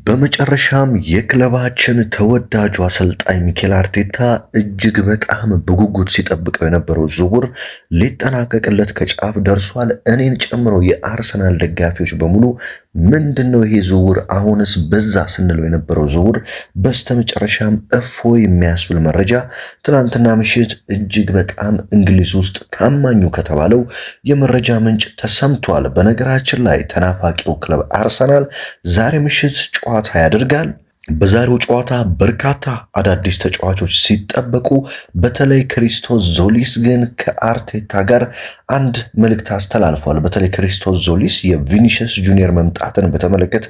በመጨረሻም የክለባችን ተወዳጁ አሰልጣኝ ሚኬል አርቴታ እጅግ በጣም በጉጉት ሲጠብቀው የነበረው ዝውውር ሊጠናቀቅለት ከጫፍ ደርሷል። እኔን ጨምሮ የአርሰናል ደጋፊዎች በሙሉ ምንድነው ይሄ ዝውውር አሁንስ በዛ ስንለው የነበረው ዝውውር በስተመጨረሻም እፎይ የሚያስብል መረጃ ትናንትና ምሽት እጅግ በጣም እንግሊዝ ውስጥ ታማኙ ከተባለው የመረጃ ምንጭ ተሰምቷል። በነገራችን ላይ ተናፋቂው ክለብ አርሰናል ዛሬ ምሽት ጨዋታ ያደርጋል። በዛሬው ጨዋታ በርካታ አዳዲስ ተጫዋቾች ሲጠበቁ በተለይ ክሪስቶስ ዞሊስ ግን ከአርቴታ ጋር አንድ መልእክት አስተላልፏል። በተለይ ክሪስቶስ ዞሊስ የቪኒሲየስ ጁኒየር መምጣትን በተመለከተ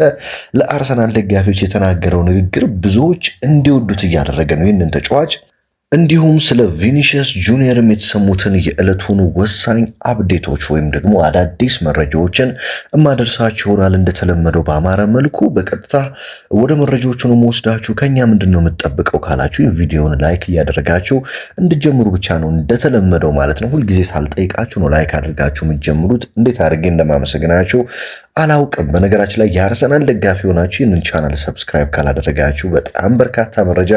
ለአርሰናል ደጋፊዎች የተናገረው ንግግር ብዙዎች እንዲወዱት እያደረገ ነው ይህንን ተጫዋች። እንዲሁም ስለ ቪኒሲየስ ጁኒየርም የተሰሙትን የዕለቱን ወሳኝ አፕዴቶች ወይም ደግሞ አዳዲስ መረጃዎችን እማደርሳችሁ ይሆናል። እንደተለመደው በአማረ መልኩ በቀጥታ ወደ መረጃዎቹን ወስዳችሁ ከኛ ምንድነው የምትጠብቀው ካላችሁ ቪዲዮውን ላይክ እያደረጋችሁ እንድጀምሩ ብቻ ነው እንደተለመደው ማለት ነው። ሁልጊዜ ሳልጠይቃችሁ ነው ላይክ አድርጋችሁ የምትጀምሩት። እንዴት አድርጌ እንደማመሰግናችሁ አላውቅም። በነገራችን ላይ የአርሰናል ደጋፊ ሆናችሁ ይህንን ቻናል ሰብስክራይብ ካላደረጋችሁ በጣም በርካታ መረጃ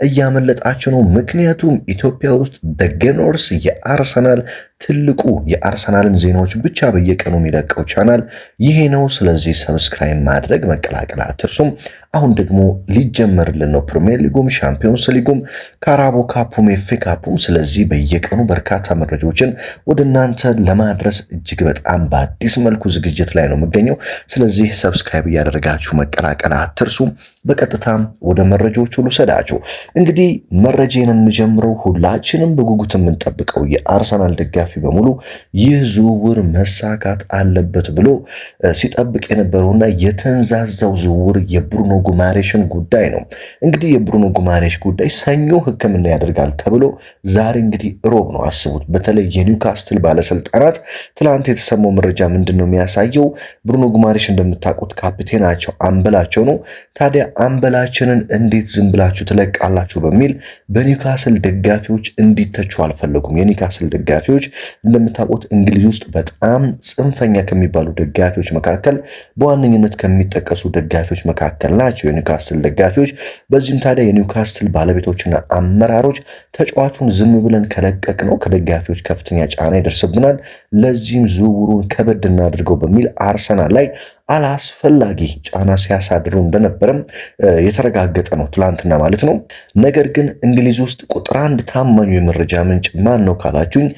እያመለጣችሁ ነው። ምክንያቱም ኢትዮጵያ ውስጥ ደገኖርስ የአርሰናል ትልቁ የአርሰናልን ዜናዎች ብቻ በየቀኑ የሚለቀው ቻናል ይሄ ነው። ስለዚህ ሰብስክራይብ ማድረግ መቀላቀል አትርሱም። አሁን ደግሞ ሊጀመርልን ነው ፕሪሚየር ሊጉም ሻምፒዮንስ ሊጉም ካራቦ ካፑም ኤፍ ኤ ካፑም። ስለዚህ በየቀኑ በርካታ መረጃዎችን ወደ እናንተ ለማድረስ እጅግ በጣም በአዲስ መልኩ ዝግጅት ላይ ነው የምገኘው። ስለዚህ ሰብስክራይብ እያደረጋችሁ መቀላቀል አትርሱም። በቀጥታም ወደ መረጃዎቹ ልውሰዳችሁ። እንግዲህ መረጃን የምጀምረው ሁላችንም በጉጉት የምንጠብቀው የአርሰናል ደጋፊ በሙሉ ይህ ዝውውር መሳካት አለበት ብሎ ሲጠብቅ የነበረውና የተንዛዛው ዝውውር የብሩኖ ጉማሬሽን ጉዳይ ነው። እንግዲህ የብሩኖ ጉማሬሽ ጉዳይ ሰኞ ሕክምና ያደርጋል ተብሎ ዛሬ እንግዲህ ሮብ ነው። አስቡት። በተለይ የኒውካስትል ባለስልጣናት ትላንት የተሰማው መረጃ ምንድነው የሚያሳየው? ብሩኖ ጉማሬሽ እንደምታውቁት ካፒቴናቸው አምበላቸው ነው። ታዲያ አምበላችንን እንዴት ዝም ብላችሁ ትለቃላችሁ በሚል በኒውካስል ደጋፊዎች እንዲተቹ አልፈለጉም። የኒውካስል ደጋፊዎች እንደምታውቁት እንግሊዝ ውስጥ በጣም ጽንፈኛ ከሚባሉ ደጋፊዎች መካከል በዋነኝነት ከሚጠቀሱ ደጋፊዎች መካከል ናቸው የኒውካስትል ደጋፊዎች። በዚህም ታዲያ የኒውካስትል ባለቤቶችና አመራሮች ተጫዋቹን ዝም ብለን ከለቀቅ ነው ከደጋፊዎች ከፍተኛ ጫና ይደርስብናል፣ ለዚህም ዝውውሩን ከበድ እናድርገው በሚል አርሰናል ላይ አላስፈላጊ ጫና ሲያሳድሩ እንደነበረም የተረጋገጠ ነው ትላንትና ማለት ነው። ነገር ግን እንግሊዝ ውስጥ ቁጥር አንድ ታማኙ የመረጃ ምንጭ ማን ነው ካላችሁኝ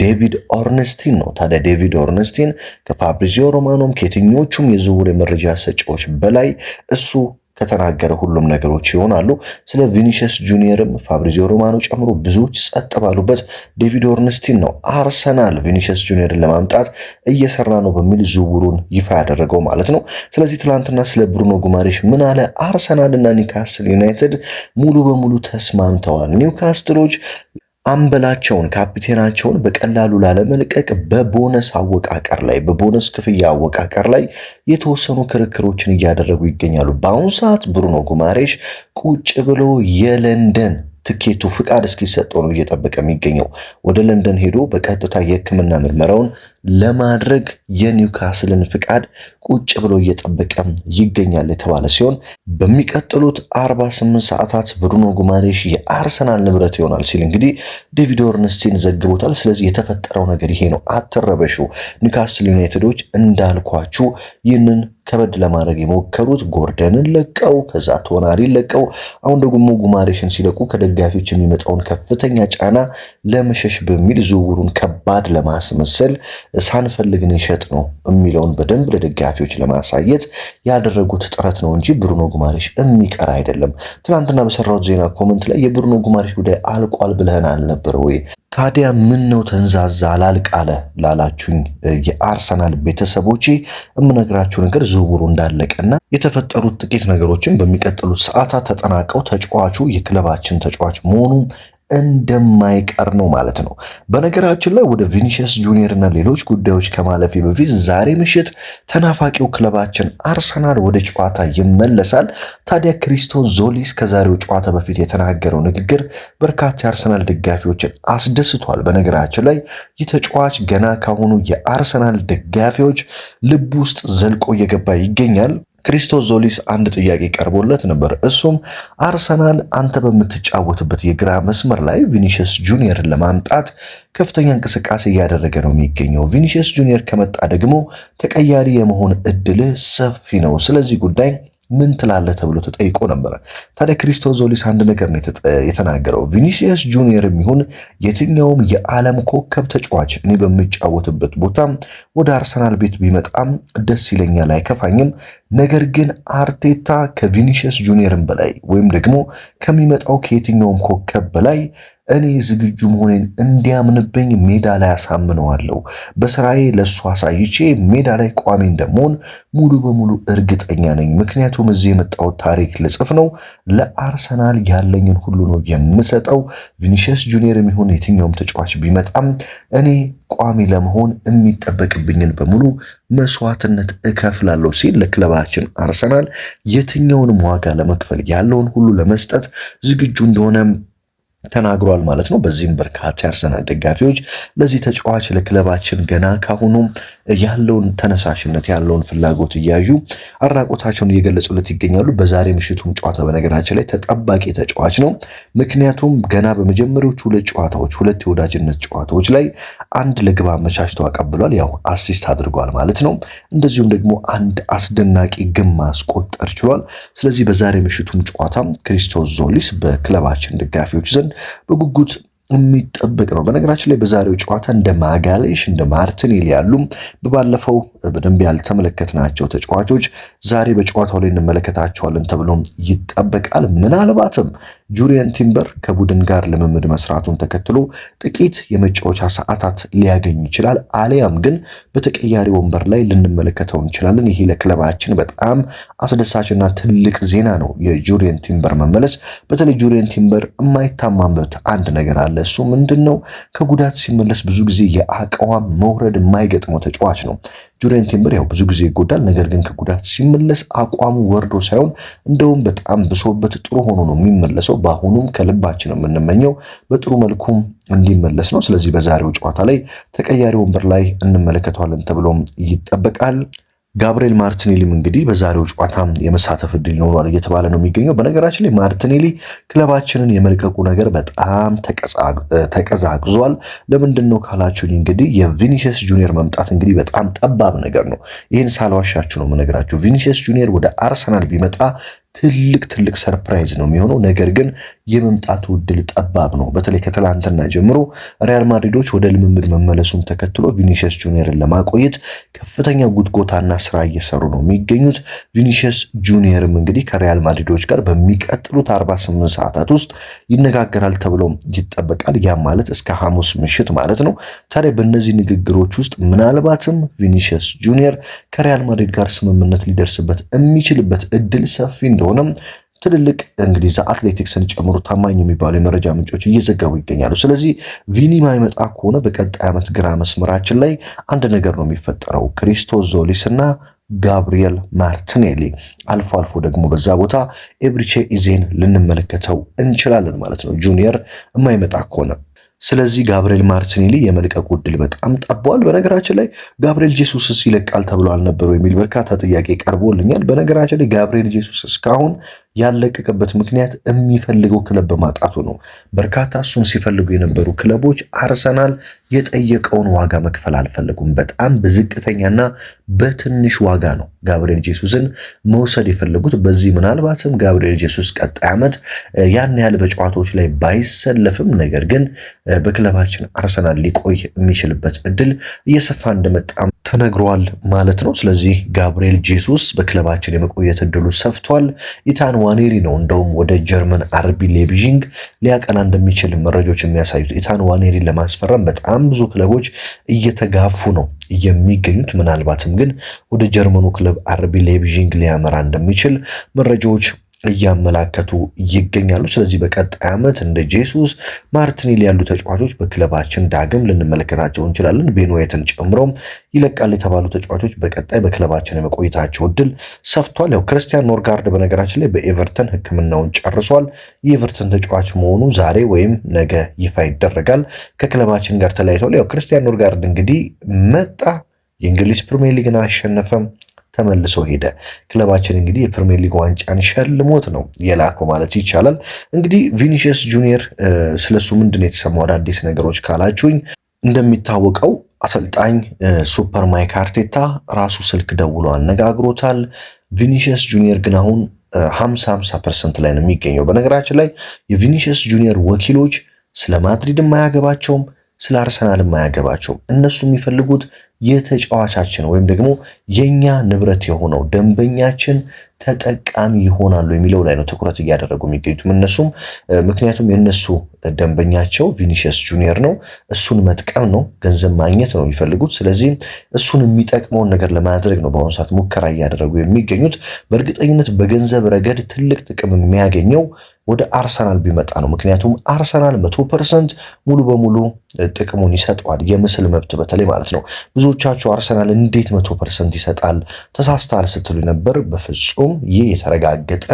ዴቪድ ኦርንስቲን ነው። ታዲያ ዴቪድ ኦርንስቲን ከፋብሪዚዮ ሮማኖም ከየትኞቹም የዝውውር የመረጃ ሰጪዎች በላይ እሱ ከተናገረ ሁሉም ነገሮች ይሆናሉ። ስለ ቪኒሲየስ ጁኒየርም ፋብሪዚዮ ሮማኖ ጨምሮ ብዙዎች ጸጥ ባሉበት ዴቪድ ኦርንስቲን ነው አርሰናል ቪኒሲየስ ጁኒየርን ለማምጣት እየሰራ ነው በሚል ዝውውሩን ይፋ ያደረገው ማለት ነው። ስለዚህ ትላንትና ስለ ብሩኖ ጉማሬሽ ምን አለ? አርሰናል እና ኒውካስትል ዩናይትድ ሙሉ በሙሉ ተስማምተዋል። ኒውካስትሎች አምበላቸውን ካፒቴናቸውን በቀላሉ ላለመልቀቅ በቦነስ አወቃቀር ላይ በቦነስ ክፍያ አወቃቀር ላይ የተወሰኑ ክርክሮችን እያደረጉ ይገኛሉ። በአሁኑ ሰዓት ብሩኖ ጉማሬሽ ቁጭ ብሎ የለንደን ትኬቱ ፍቃድ እስኪሰጠው ነው እየጠበቀ የሚገኘው። ወደ ለንደን ሄዶ በቀጥታ የሕክምና ምርመራውን ለማድረግ የኒውካስልን ፍቃድ ቁጭ ብሎ እየጠበቀ ይገኛል የተባለ ሲሆን በሚቀጥሉት 48 ሰዓታት ብሩኖ ጉማሬሽ የአርሰናል ንብረት ይሆናል ሲል እንግዲህ ዴቪድ ኦርንስቲን ዘግቦታል። ስለዚህ የተፈጠረው ነገር ይሄ ነው። አትረበሹ። ኒውካስትል ዩናይትዶች እንዳልኳችሁ ይህንን ከበድ ለማድረግ የሞከሩት ጎርደንን ለቀው ከዛ ቶናሪን ለቀው አሁን ደግሞ ጉማሬሽን ሲለቁ ከደጋፊዎች የሚመጣውን ከፍተኛ ጫና ለመሸሽ በሚል ዝውውሩን ከባድ ለማስመሰል ሳንፈልግን ይሸጥ ነው የሚለውን በደንብ ለደጋፊዎች ለማሳየት ያደረጉት ጥረት ነው እንጂ ብሩኖ ጉማሬሽ የሚቀር አይደለም። ትናንትና በሰራሁት ዜና ኮመንት ላይ የብሩኖ ጉማሬሽ ጉዳይ አልቋል ብለህን አልነበረ ወይ? ታዲያ ምን ነው ተንዛዛ አላልቃለ ላላችሁኝ የአርሰናል ቤተሰቦቼ የምነግራችሁ ነገር ዝውውሩ እንዳለቀና የተፈጠሩት ጥቂት ነገሮችን በሚቀጥሉት ሰዓታት ተጠናቀው ተጫዋቹ የክለባችን ተጫዋች መሆኑ እንደማይቀር ነው ማለት ነው። በነገራችን ላይ ወደ ቪኒሲየስ ጁኒየር እና ሌሎች ጉዳዮች ከማለፌ በፊት ዛሬ ምሽት ተናፋቂው ክለባችን አርሰናል ወደ ጨዋታ ይመለሳል። ታዲያ ክሪስቶስ ዞሊስ ከዛሬው ጨዋታ በፊት የተናገረው ንግግር በርካታ የአርሰናል ደጋፊዎችን አስደስቷል። በነገራችን ላይ የተጫዋች ገና ካሁኑ የአርሰናል ደጋፊዎች ልብ ውስጥ ዘልቆ እየገባ ይገኛል። ክሪስቶስ ዞሊስ አንድ ጥያቄ ቀርቦለት ነበር። እሱም አርሰናል አንተ በምትጫወትበት የግራ መስመር ላይ ቪኒሺየስ ጁኒየርን ለማምጣት ከፍተኛ እንቅስቃሴ እያደረገ ነው የሚገኘው። ቪኒሺየስ ጁኒየር ከመጣ ደግሞ ተቀያሪ የመሆን እድልህ ሰፊ ነው። ስለዚህ ጉዳይ ምን ትላለህ ተብሎ ተጠይቆ ነበር። ታዲያ ክሪስቶስ ዞሊስ አንድ ነገር ነው የተናገረው። ቪኒሺየስ ጁኒየር የሚሆን የትኛውም የዓለም ኮከብ ተጫዋች እኔ በሚጫወትበት ቦታ ወደ አርሰናል ቤት ቢመጣም ደስ ይለኛል፣ አይከፋኝም። ነገር ግን አርቴታ ከቪኒሺየስ ጁኒየርን በላይ ወይም ደግሞ ከሚመጣው ከየትኛውም ኮከብ በላይ እኔ ዝግጁ መሆኔን እንዲያምንብኝ ሜዳ ላይ አሳምነዋለሁ። በስራዬ ለሱ አሳይቼ ሜዳ ላይ ቋሚ እንደምሆን ሙሉ በሙሉ እርግጠኛ ነኝ። ምክንያቱም እዚህ የመጣው ታሪክ ልጽፍ ነው። ለአርሰናል ያለኝን ሁሉ ነው የምሰጠው። ቪኒሺየስ ጁኒየር የሚሆን የትኛውም ተጫዋች ቢመጣም እኔ ቋሚ ለመሆን የሚጠበቅብኝን በሙሉ መስዋዕትነት እከፍላለሁ ሲል ለክለባችን አርሰናል የትኛውንም ዋጋ ለመክፈል ያለውን ሁሉ ለመስጠት ዝግጁ እንደሆነ ተናግሯል ማለት ነው። በዚህም በርካታ የአርሰናል ደጋፊዎች ለዚህ ተጫዋች ለክለባችን ገና ካሁኑ ያለውን ተነሳሽነት ያለውን ፍላጎት እያዩ አድናቆታቸውን እየገለጹለት ይገኛሉ። በዛሬ ምሽቱም ጨዋታ በነገራችን ላይ ተጠባቂ ተጫዋች ነው። ምክንያቱም ገና በመጀመሪያዎቹ ሁለት የወዳጅነት ጨዋታዎች ላይ አንድ ለግብ አመቻችቶ አቀብሏል፣ ያው አሲስት አድርጓል ማለት ነው። እንደዚሁም ደግሞ አንድ አስደናቂ ግብ ማስቆጠር ችሏል። ስለዚህ በዛሬ ምሽቱም ጨዋታ ክሪስቶስ ዞሊስ በክለባችን ደጋፊዎች ዘንድ በጉጉት የሚጠበቅ ነው። በነገራችን ላይ በዛሬው ጨዋታ እንደ ማጋሌሽ እንደ ማርቲኔሊ ያሉ በባለፈው በደንብ ያልተመለከትናቸው ተጫዋቾች ዛሬ በጨዋታው ላይ እንመለከታቸዋለን ተብሎ ይጠበቃል። ምናልባትም ጁሪየን ቲምበር ከቡድን ጋር ልምምድ መስራቱን ተከትሎ ጥቂት የመጫወቻ ሰዓታት ሊያገኝ ይችላል። አሊያም ግን በተቀያሪ ወንበር ላይ ልንመለከተው እንችላለን። ይሄ ለክለባችን በጣም አስደሳችና ትልቅ ዜና ነው። የጁሪየን ቲምበር መመለስ በተለይ ጁሪየን ቲምበር የማይታማበት አንድ ነገር አለ። እሱ ምንድነው? ከጉዳት ሲመለስ ብዙ ጊዜ የአቋም መውረድ የማይገጥመው ተጫዋች ነው። ጁሪየን ቲምበር ያው ብዙ ጊዜ ይጎዳል። ነገር ግን ከጉዳት ሲመለስ አቋሙ ወርዶ ሳይሆን እንደውም በጣም ብሶበት ጥሩ ሆኖ ነው የሚመለሰው። በአሁኑም ከልባችን የምንመኘው በጥሩ መልኩም እንዲመለስ ነው። ስለዚህ በዛሬው ጨዋታ ላይ ተቀያሪ ወንበር ላይ እንመለከተዋለን ተብሎም ይጠበቃል። ጋብሪኤል ማርቲኔሊም እንግዲህ በዛሬው ጨዋታ የመሳተፍ እድል ይኖራል እየተባለ ነው የሚገኘው። በነገራችን ላይ ማርቲኔሊ ክለባችንን የመልቀቁ ነገር በጣም ተቀዛቅዟል። ለምንድን ነው ካላችሁኝ እንግዲህ የቪኒሺየስ ጁኒየር መምጣት እንግዲህ በጣም ጠባብ ነገር ነው። ይህን ሳልዋሻችሁ ነው የምነግራችሁ። ቪኒሺየስ ጁኒየር ወደ አርሰናል ቢመጣ ትልቅ ሰርፕራይዝ ነው የሚሆነው። ነገር ግን የመምጣቱ እድል ጠባብ ነው። በተለይ ከትላንትና ጀምሮ ሪያል ማድሪዶች ወደ ልምምድ መመለሱን ተከትሎ ቪኒሺየስ ጁኒየርን ለማቆየት ከፍተኛ ጉትጎታና ስራ እየሰሩ ነው የሚገኙት። ቪኒሺየስ ጁኒየርም እንግዲህ ከሪያል ማድሪዶች ጋር በሚቀጥሉት 48 ሰዓታት ውስጥ ይነጋገራል ተብሎ ይጠበቃል። ያ ማለት እስከ ሐሙስ ምሽት ማለት ነው። ታዲያ በእነዚህ ንግግሮች ውስጥ ምናልባትም ቪኒሺየስ ጁኒየር ከሪያል ማድሪድ ጋር ስምምነት ሊደርስበት የሚችልበት እድል ሰፊ እንደሆነም ትልልቅ እንግዲህ አትሌቲክስን ጨምሮ ታማኝ የሚባሉ የመረጃ ምንጮች እየዘገቡ ይገኛሉ። ስለዚህ ቪኒ ማይመጣ ከሆነ በቀጣይ ዓመት ግራ መስመራችን ላይ አንድ ነገር ነው የሚፈጠረው። ክሪስቶስ ዞሊስ እና ጋብሪኤል ማርቲኔሊ አልፎ አልፎ ደግሞ በዛ ቦታ ኤብሪቼ ኢዜን ልንመለከተው እንችላለን ማለት ነው ጁኒየር የማይመጣ ከሆነ። ስለዚህ ጋብሪኤል ማርቲኔሊ የመልቀቁ ዕድል በጣም ጠቧል። በነገራችን ላይ ጋብሪኤል ጄሱስስ ይለቃል ተብሎ አልነበረው የሚል በርካታ ጥያቄ ቀርቦልኛል። በነገራችን ላይ ጋብሪኤል ጄሱስ እስካሁን ያለቀቀበት ምክንያት የሚፈልገው ክለብ በማጣቱ ነው። በርካታ እሱን ሲፈልጉ የነበሩ ክለቦች አርሰናል የጠየቀውን ዋጋ መክፈል አልፈለጉም። በጣም በዝቅተኛና በትንሽ ዋጋ ነው ጋብሪኤል ጄሱስን መውሰድ የፈለጉት። በዚህ ምናልባትም ጋብሪኤል ጄሱስ ቀጣይ ዓመት ያን ያህል በጨዋታዎች ላይ ባይሰለፍም ነገር ግን በክለባችን አርሰናል ሊቆይ የሚችልበት እድል እየሰፋ እንደመጣ ተነግሯል ማለት ነው። ስለዚህ ጋብሪኤል ጄሱስ በክለባችን የመቆየት እድሉ ሰፍቷል። ኢታን ዋኔሪ ነው እንደውም ወደ ጀርመን አርቢ ሌይፕዚግ ሊያቀና እንደሚችል መረጃዎች የሚያሳዩት። ኢታን ዋኔሪን ለማስፈረም በጣም ብዙ ክለቦች እየተጋፉ ነው የሚገኙት። ምናልባትም ግን ወደ ጀርመኑ ክለብ አርቢ ሌይፕዚግ ሊያመራ እንደሚችል መረጃዎች እያመላከቱ ይገኛሉ። ስለዚህ በቀጣይ ዓመት እንደ ጄሱስ ማርቲኔሊ ያሉ ተጫዋቾች በክለባችን ዳግም ልንመለከታቸው እንችላለን። ቤን ዋይትን ጨምሮ ይለቃል የተባሉ ተጫዋቾች በቀጣይ በክለባችን የመቆየታቸው እድል ሰፍቷል። ያው ክርስቲያን ኖርጋርድ በነገራችን ላይ በኤቨርተን ሕክምናውን ጨርሷል። የኤቨርተን ተጫዋች መሆኑ ዛሬ ወይም ነገ ይፋ ይደረጋል። ከክለባችን ጋር ተለያይቷል። ያው ክርስቲያን ኖርጋርድ እንግዲህ መጣ፣ የእንግሊዝ ፕሪሚየር ሊግን አሸነፈ፣ ተመልሶ ሄደ። ክለባችን እንግዲህ የፕሪሚየር ሊግ ዋንጫን ሸልሞት ነው የላከው ማለት ይቻላል። እንግዲህ ቪኒሺየስ ጁኒየር ስለሱ ምንድነው የተሰማው አዳዲስ ነገሮች ካላችሁኝ፣ እንደሚታወቀው አሰልጣኝ ሱፐር ማይክ አርቴታ ራሱ ስልክ ደውሎ አነጋግሮታል። ቪኒሺየስ ጁኒየር ግን አሁን 50% ላይ ነው የሚገኘው። በነገራችን ላይ የቪኒሺየስ ጁኒየር ወኪሎች ስለ ማድሪድ የማያገባቸውም ስለ አርሰናል የማያገባቸውም። እነሱ የሚፈልጉት የተጫዋቻችን ወይም ደግሞ የኛ ንብረት የሆነው ደንበኛችን ተጠቃሚ ይሆናሉ የሚለው ላይ ነው ትኩረት እያደረጉ የሚገኙት እነሱም። ምክንያቱም የነሱ ደንበኛቸው ቪኒሺየስ ጁኒየር ነው። እሱን መጥቀም ነው፣ ገንዘብ ማግኘት ነው የሚፈልጉት። ስለዚህ እሱን የሚጠቅመውን ነገር ለማድረግ ነው በአሁኑ ሰዓት ሙከራ እያደረጉ የሚገኙት። በእርግጠኝነት በገንዘብ ረገድ ትልቅ ጥቅም የሚያገኘው ወደ አርሰናል ቢመጣ ነው። ምክንያቱም አርሰናል 100% ሙሉ በሙሉ ጥቅሙን ይሰጠዋል፣ የምስል መብት በተለይ ማለት ነው። ብዙዎቻችሁ አርሰናል እንዴት 100% ይሰጣል ተሳስተሃል ስትሉ ነበር። በፍጹም ይህ የተረጋገጠ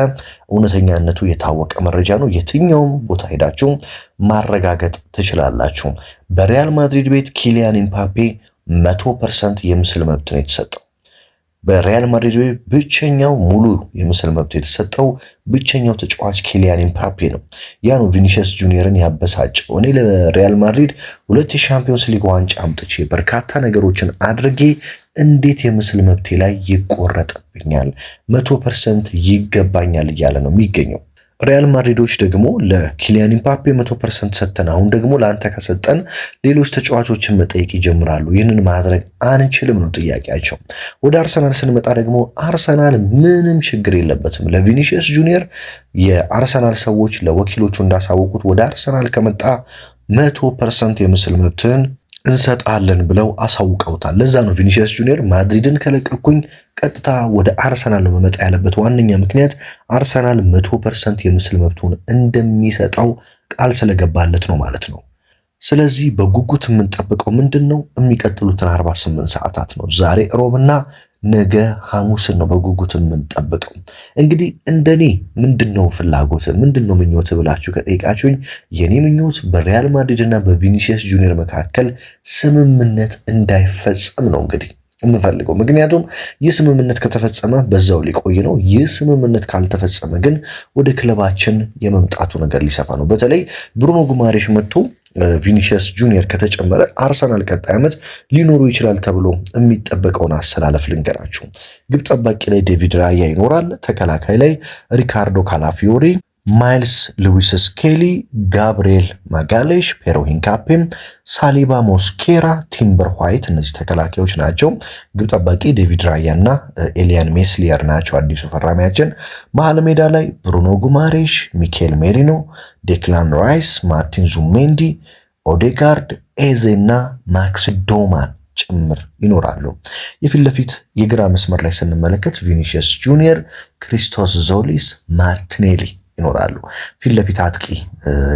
እውነተኛነቱ የታወቀ መረጃ ነው። የትኛውም ቦታ ሄዳችሁ ማረጋገጥ ትችላላችሁ። በሪያል ማድሪድ ቤት ኪሊያን ኢምባፔ 100% የምስል መብት ነው የተሰጠው። በሪያል ማድሪድ ቤት ብቸኛው ሙሉ የምስል መብት የተሰጠው ብቸኛው ተጫዋች ኪሊያን ኢምባፔ ነው። ያ ነው ቪኒሺየስ ጁኒየርን ያበሳጨው። እኔ ለሪያል ማድሪድ 2 የሻምፒዮንስ ሊግ ዋንጫ አምጥቼ በርካታ ነገሮችን አድርጌ እንዴት የምስል መብቴ ላይ ይቆረጥብኛል? 100% ይገባኛል እያለ ነው የሚገኘው። ሪያል ማድሪዶች ደግሞ ለኪሊያን ኢምባፔ 100% ሰጠን፣ አሁን ደግሞ ለአንተ ከሰጠን ሌሎች ተጫዋቾችን መጠየቅ ይጀምራሉ። ይህንን ማድረግ አንችልም ነው ጥያቄያቸው። ወደ አርሰናል ስንመጣ ደግሞ አርሰናል ምንም ችግር የለበትም። ለቪኒሺየስ ጁኒየር የአርሰናል ሰዎች ለወኪሎቹ እንዳሳወቁት ወደ አርሰናል ከመጣ 100% የምስል መብትን እንሰጣለን ብለው አሳውቀውታል። ለዛ ነው ቪኒሺየስ ጁኒየር ማድሪድን ከለቀኩኝ ቀጥታ ወደ አርሰናል መመጣ ያለበት ዋነኛ ምክንያት አርሰናል 100% የምስል መብቱን እንደሚሰጠው ቃል ስለገባለት ነው ማለት ነው። ስለዚህ በጉጉት የምንጠብቀው ምንድነው? የሚቀጥሉትን 48 ሰዓታት ነው። ዛሬ ሮብና ነገ ሐሙስን ነው በጉጉት የምንጠብቀው። እንግዲህ እንደኔ ምንድነው ፍላጎት ምንድነው ምኞት ብላችሁ ከጠይቃችሁኝ የኔ ምኞት በሪያል ማድሪድ እና በቪኒሺየስ ጁኒየር መካከል ስምምነት እንዳይፈጸም ነው እንግዲህ የምፈልገው። ምክንያቱም ይህ ስምምነት ከተፈጸመ በዛው ሊቆይ ነው። ይህ ስምምነት ካልተፈጸመ ግን ወደ ክለባችን የመምጣቱ ነገር ሊሰፋ ነው። በተለይ ብሩኖ ጉማሬሽ መጥቶ ቪኒሺየስ ጁኒየር ከተጨመረ አርሰናል ቀጣይ ዓመት ሊኖሩ ይችላል ተብሎ የሚጠበቀውን አሰላለፍ ልንገራችሁ። ግብ ጠባቂ ላይ ዴቪድ ራያ ይኖራል። ተከላካይ ላይ ሪካርዶ ካላፊዮሪ፣ ማይልስ ሉዊስ ስኬሊ፣ ጋብሪኤል ማጋሌሽ፣ ፔሮ ሂንካፔም፣ ሳሊባ ሞስኬራ፣ ቲምበር ዋይት እነዚህ ተከላካዮች ናቸው። ግብ ጠባቂ ዴቪድ ራያ እና ኤሊያን ሜስሊየር ናቸው አዲሱ ፈራሚያችን። መሃል ሜዳ ላይ ብሩኖ ጉማሬሽ፣ ሚኬል ሜሪኖ፣ ዴክላን ራይስ፣ ማርቲን ዙሜንዲ፣ ኦዴጋርድ፣ ኤዜ እና ማክስ ዶማን ጭምር ይኖራሉ። የፊት ለፊት የግራ መስመር ላይ ስንመለከት ቪኒሺየስ ጁኒየር፣ ክሪስቶስ ዞሊስ፣ ማርቲኔሊ ይኖራሉ። ፊት ለፊት አጥቂ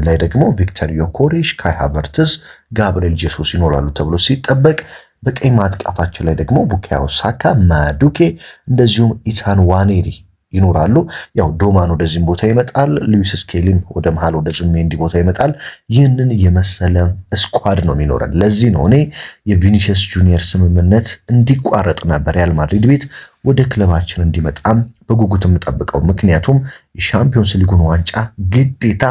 ላይ ደግሞ ቪክተር ዮኮሬሽ፣ ካይ ሃቨርትዝ፣ ጋብሪኤል ጄሱስ ይኖራሉ ተብሎ ሲጠበቅ በቀኝ ማጥቃታችን ላይ ደግሞ ቡካዮ ሳካ፣ ማዱኬ እንደዚሁም ኢታን ዋኔሪ ይኖራሉ። ያው ዶማን ወደዚህም ቦታ ይመጣል። ሉዊስ ስኬሊም ወደ መሃል ወደ ዙሜንዲ ቦታ ይመጣል። ይህንን የመሰለ ስኳድ ነው የሚኖረን። ለዚህ ነው እኔ የቪኒሺየስ ጁኒየር ስምምነት እንዲቋረጥና በሪያል ማድሪድ ቤት ወደ ክለባችን እንዲመጣም በጉጉት የምጠብቀው። ምክንያቱም የሻምፒዮንስ ሊጉን ዋንጫ ግዴታ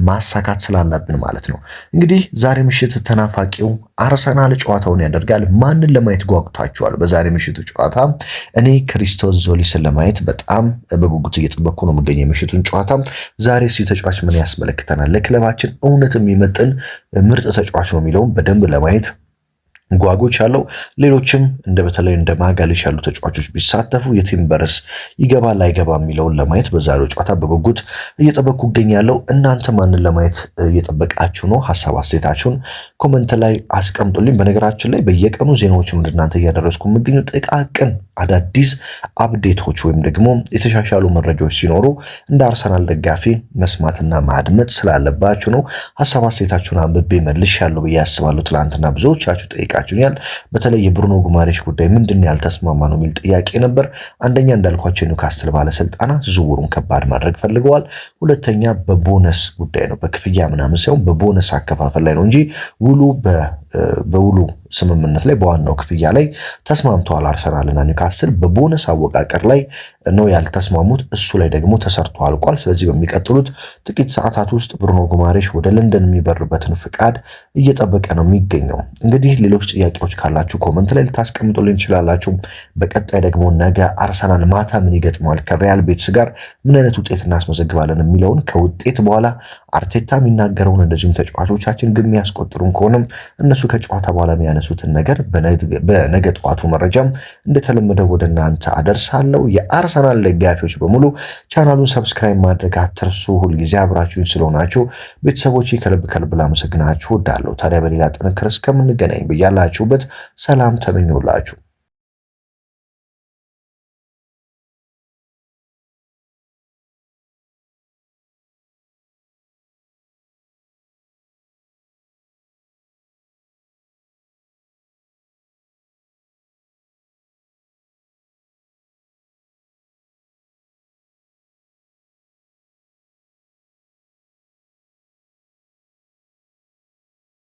ማሳካት ስላለብን ማለት ነው። እንግዲህ ዛሬ ምሽት ተናፋቂው አርሰናል ጨዋታውን ያደርጋል። ማንን ለማየት ጓጉታችኋል? በዛሬ ምሽቱ ጨዋታ እኔ ክሪስቶስ ዞሊስን ለማየት በጣም በጉጉት እየጠበቅኩ ነው የምገኘው የምሽቱን ጨዋታ። ዛሬ ተጫዋች ምን ያስመለክተናል፣ ለክለባችን እውነት የሚመጥን ምርጥ ተጫዋች ነው የሚለውን በደንብ ለማየት ጓጎች ያለው ሌሎችም በተለይ እንደ ማጋሌሽ ያሉ ተጫዋቾች ቢሳተፉ የቲምበርስ ይገባል አይገባም የሚለውን ለማየት በዛሬው ጨዋታ በጉጉት እየጠበቅኩ እገኛለሁ። እናንተ ማንን ለማየት እየጠበቃችሁ ነው? ሐሳብ አስተያየታችሁን ኮሜንት ላይ አስቀምጡልኝ። በነገራችን ላይ በየቀኑ ዜናዎችን ወደ እናንተ እያደረስኩ የምገኘው ጥቃቅን አዳዲስ አፕዴቶች ወይም ደግሞ የተሻሻሉ መረጃዎች ሲኖሩ እንደ አርሰናል ደጋፊ መስማትና ማድመጥ ስላለባችሁ ነው። ሐሳብ አስተያየታችሁን አንብቤ መልሻለሁ ብዬ አስባለሁ። ትላንትና ብዙዎቻችሁ ጠይቃችሁኛል። በተለይ የብሩኖ ጉማሬሽ ጉዳይ ምንድነው ያልተስማማ ነው የሚል ጥያቄ ነበር። አንደኛ እንዳልኳቸው ኒውካስትል ባለስልጣናት ዝውውሩን ከባድ ማድረግ ፈልገዋል። ሁለተኛ በቦነስ ጉዳይ ነው፣ በክፍያ ምናምን ሳይሆን በቦነስ አከፋፈል ላይ ነው እንጂ ውሉ በውሉ ስምምነት ላይ በዋናው ክፍያ ላይ ተስማምተዋል። አርሰናልና ኒውካስል በቦነስ አወቃቀር ላይ ነው ያልተስማሙት። እሱ ላይ ደግሞ ተሰርቶ አልቋል። ስለዚህ በሚቀጥሉት ጥቂት ሰዓታት ውስጥ ብሩኖ ጉማሬሽ ወደ ለንደን የሚበርበትን ፍቃድ እየጠበቀ ነው የሚገኘው። እንግዲህ ሌሎች ጥያቄዎች ካላችሁ ኮመንት ላይ ልታስቀምጡልኝ ትችላላችሁ። በቀጣይ ደግሞ ነገ አርሰናል ማታ ምን ይገጥመዋል፣ ከሪያል ቤትስ ጋር ምን አይነት ውጤት እናስመዘግባለን የሚለውን ከውጤት በኋላ አርቴታ የሚናገረውን እንደዚሁም ተጫዋቾቻችን ግን የሚያስቆጥሩን ከሆነም እነሱ ከጨዋታ በኋላ የሚያነሱትን ነገር በነገ ጠዋቱ መረጃም እንደተለመደው ወደ እናንተ አደርሳለሁ። የአርሰናል ደጋፊዎች በሙሉ ቻናሉን ሰብስክራይብ ማድረግ አትርሱ። ሁልጊዜ አብራችሁኝ ስለሆናችሁ ቤተሰቦች ከልብ ላመሰግናችሁ እወዳለሁ። ታዲያ በሌላ ጥንክር እስከምንገናኝ በያላችሁበት ሰላም ተመኘሁላችሁ።